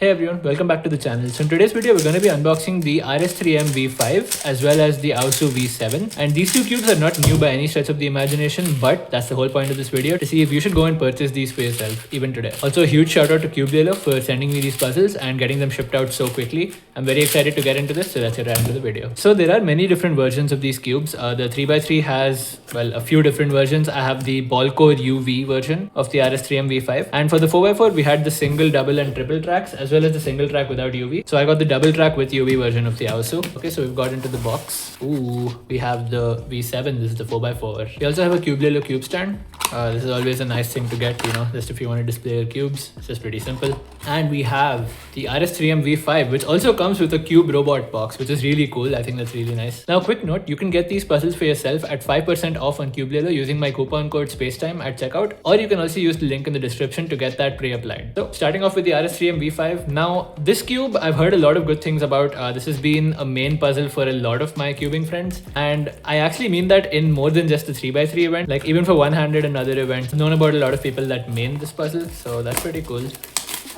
Hey everyone, welcome back to the channel. So in today's video, we're going to be unboxing the RS3M V5 as well as the AoSu V7. And these two cubes are not new by any stretch of the imagination, but that's the whole point of this video, to see if you should go and purchase these for yourself, even today. Also, a huge shout out to CubeLelo for sending me these puzzles and getting them shipped out so quickly. I'm very excited to get into this, so let's get right into the video. So there are many different versions of these cubes. The 3x3 has, well, a few different versions. I have the ball core UV version of the RS3M V5. And for the 4x4, we had the single, double and triple tracks, as well as the single track without UV. So I got the double track with UV version of the AoSu. Okay, so we've got into the box. Ooh, we have the V7. This is the 4x4. We also have a CubeLelo cube stand. This is always a nice thing to get, you know, just if you want to display your cubes. It's just pretty simple. And we have the RS3M V5, which also comes with a cube robot box, which is really cool. I think that's really nice. Now, quick note, you can get these puzzles for yourself at 5% off on CubeLelo using my coupon code SPACETIME at checkout, or you can also use the link in the description to get that pre-applied. So starting off with the RS3M V5. Now, this cube, I've heard a lot of good things about. This has been a main puzzle for a lot of my cubing friends. And I actually mean that in more than just the 3x3 event, like even for one-handed and other events. I've known about a lot of people that main this puzzle, so that's pretty cool.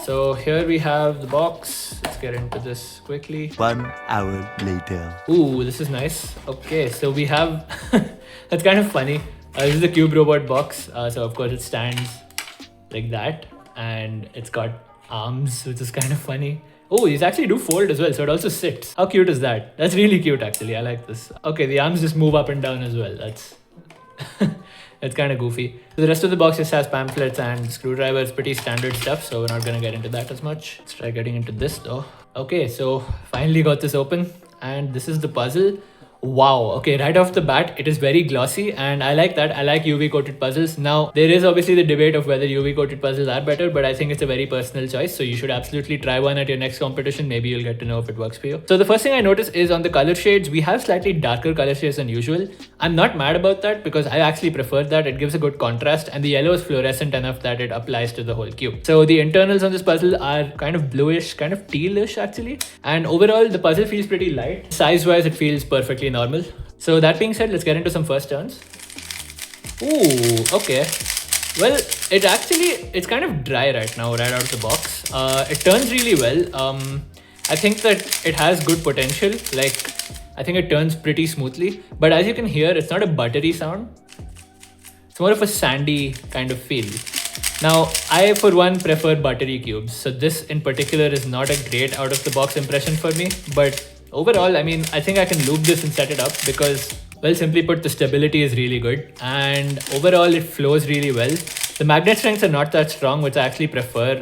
So here we have the box. Let's get into this quickly. 1 hour later. Ooh, this is nice. Okay, so we have, that's kind of funny. This is the cube robot box. So of course it stands like that, and it's got arms, which is kind of funny. Oh, these actually do fold as well, so it also sits. How cute is that? That's really cute actually. I like this. Okay, the arms just move up and down as well. That's it's kind of goofy. The rest of the box just has pamphlets and screwdrivers, pretty standard stuff, so we're not gonna get into that as much. Let's try getting into this though. Okay, so finally got this open, and this is the puzzle. Wow, okay, right off the bat, it is very glossy, and I like that. I like UV coated puzzles. Now, there is obviously the debate of whether UV coated puzzles are better, but I think it's a very personal choice, so you should absolutely try one at your next competition. Maybe you'll get to know if it works for you. So the first thing I noticed is on the color shades, we have slightly darker color shades than usual. I'm not mad about that because I actually prefer that. It gives a good contrast, and the yellow is fluorescent enough that it applies to the whole cube. So the internals on this puzzle are kind of bluish, kind of tealish actually, and overall the puzzle feels pretty light. Size-wise, it feels perfectly normal. So that being said, let's get into some first turns. Ooh, okay. Well, it's kind of dry right now, right out of the box. It turns really well. I think that it has good potential. Like, I think it turns pretty smoothly. But as you can hear, it's not a buttery sound. It's more of a sandy kind of feel. Now, I for one prefer buttery cubes. So this in particular is not a great out of the box impression for me. But overall, I mean, I think I can loop this and set it up because, well, simply put, the stability is really good, and overall it flows really well. The magnet strengths are not that strong, which I actually prefer,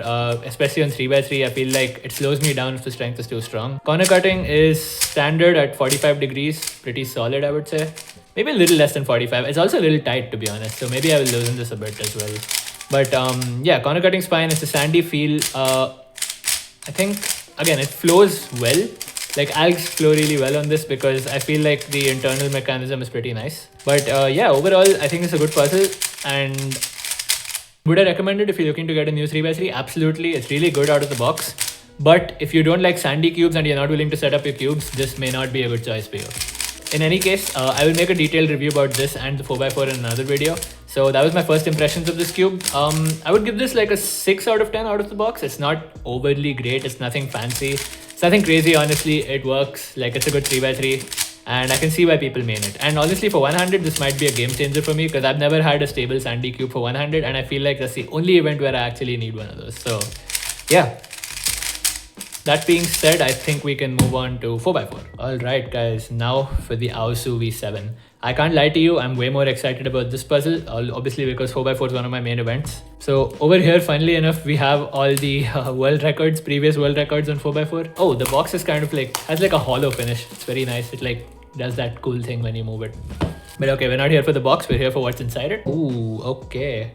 especially on 3x3. I feel like it slows me down if the strength is too strong. Corner cutting is standard at 45 degrees, pretty solid, I would say. Maybe a little less than 45. It's also a little tight, to be honest, so maybe I will loosen this a bit as well. But yeah, corner cutting's fine. It's a sandy feel. I think, again, it flows well. Like, algs flow really well on this because I feel like the internal mechanism is pretty nice. But yeah, overall, I think it's a good puzzle. And would I recommend it if you're looking to get a new 3x3? Absolutely. It's really good out of the box. But if you don't like sandy cubes and you're not willing to set up your cubes, this may not be a good choice for you. In any case, I will make a detailed review about this and the 4x4 in another video. So that was my first impressions of this cube. I would give this like a 6 out of 10 out of the box. It's not overly great. It's nothing fancy. It's nothing crazy, honestly. It works. Like, it's a good 3x3. And I can see why people main it. And honestly, for one-handed, this might be a game changer for me because I've never had a stable sandy cube for one-handed. And I feel like that's the only event where I actually need one of those. So yeah. That being said, I think we can move on to 4x4. Alright guys, now for the AoSu V7. I can't lie to you, I'm way more excited about this puzzle, obviously because 4x4 is one of my main events. So over here, funnily enough, we have all the world records, previous world records on 4x4. Oh, the box is kind of like, has like a hollow finish. It's very nice. It like does that cool thing when you move it. But okay, we're not here for the box, we're here for what's inside it. Ooh, okay.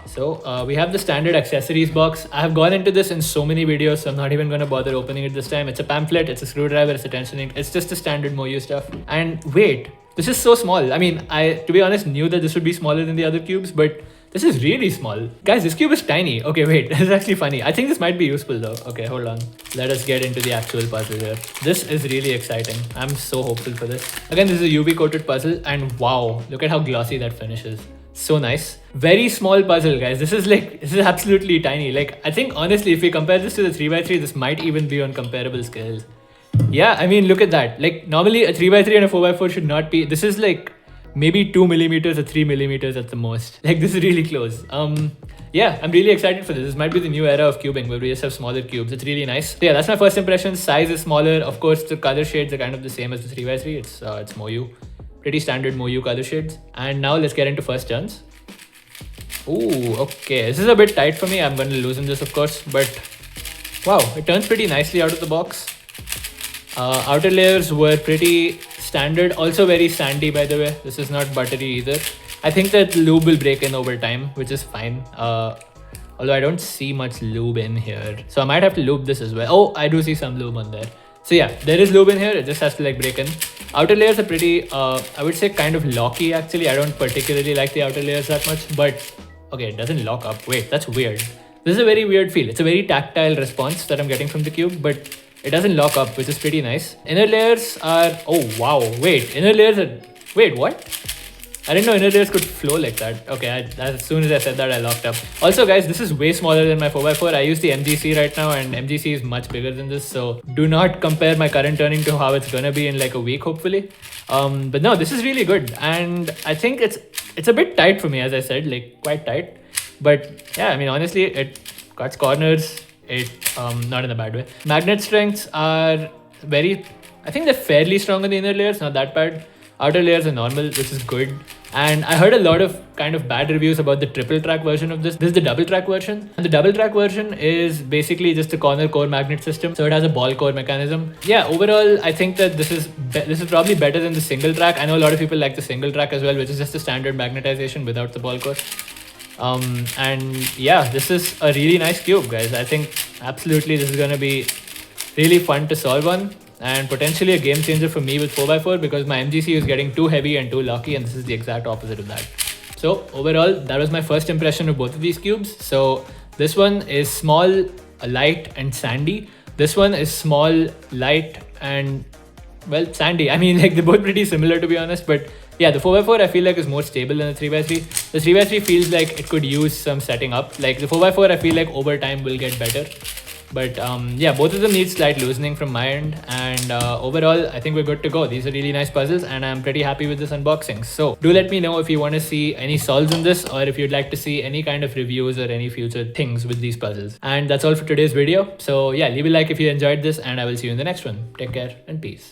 So we have the standard accessories box. I have gone into this in so many videos, so I'm not even going to bother opening it this time. It's a pamphlet, it's a screwdriver, it's a tensioning. It's just the standard MoYu's stuff. And wait, this is so small. I mean, I, to be honest, knew that this would be smaller than the other cubes, but this is really small. Guys, this cube is tiny. Okay, wait, this is actually funny. I think this might be useful though. Okay, hold on. Let us get into the actual puzzle here. This is really exciting. I'm so hopeful for this. Again, this is a UV coated puzzle, and wow, look at how glossy that finish is. So nice. Very small puzzle, guys. This is absolutely tiny. Like, I think honestly, if we compare this to the 3x3, this might even be on comparable scales. Yeah, I mean, look at that. Like, normally a 3x3 and a 4x4 should not be. This is like maybe 2 millimeters or 3 millimeters at the most. Like, this is really close. Yeah, I'm really excited for this. This might be the new era of cubing where we just have smaller cubes. It's really nice. So yeah, that's my first impression. Size is smaller. Of course, the color shades are kind of the same as the 3x3. It's MoYu. Pretty standard MoYu color shades. And now let's get into first turns. Ooh, okay. This is a bit tight for me. I'm going to loosen this, of course. But wow, it turns pretty nicely out of the box. Outer layers were pretty standard. Also very sandy, by the way. This is not buttery either. I think that lube will break in over time, which is fine. Although I don't see much lube in here. So I might have to lube this as well. Oh, I do see some lube on there. So yeah, there is lube in here. It just has to like break in. Outer layers are pretty, I would say kind of locky actually. I don't particularly like the outer layers that much, but okay, it doesn't lock up. Wait, that's weird. This is a very weird feel. It's a very tactile response that I'm getting from the cube, but it doesn't lock up, which is pretty nice. Inner layers are, oh wow, wait, inner layers are, wait, what? I didn't know inner layers could flow like that. Okay, as soon as I said that, I locked up. Also guys, this is way smaller than my 4x4. I use the MGC right now and MGC is much bigger than this. So do not compare my current turning to how it's gonna be in like a week, hopefully. But no, this is really good. And I think it's a bit tight for me, as I said, like quite tight. But yeah, I mean, honestly, it cuts corners. Not in a bad way. Magnet strengths are I think they're fairly strong on the inner layers, not that bad. Outer layers are normal, which is good. And I heard a lot of kind of bad reviews about the triple track version of this. This is the double track version. And the double track version is basically just a corner core magnet system. So it has a ball core mechanism. Yeah, overall, I think that this is probably better than the single track. I know a lot of people like the single track as well, which is just a standard magnetization without the ball core. And yeah, this is a really nice cube, guys. I think absolutely this is going to be really fun to solve on. And potentially a game changer for me with 4x4 because my MGC is getting too heavy and too locky, and this is the exact opposite of that. So overall, that was my first impression of both of these cubes. So this one is small, light and sandy. This one is small, light and well, sandy. I mean, like they're both pretty similar to be honest, but yeah, the 4x4 I feel like is more stable than the 3x3. The 3x3 feels like it could use some setting up. Like the 4x4 I feel like over time will get better. But yeah, both of them need slight loosening from my end. And overall, I think we're good to go. These are really nice puzzles and I'm pretty happy with this unboxing. So do let me know if you want to see any solves in this or if you'd like to see any kind of reviews or any future things with these puzzles. And that's all for today's video. So yeah, leave a like if you enjoyed this and I will see you in the next one. Take care and peace.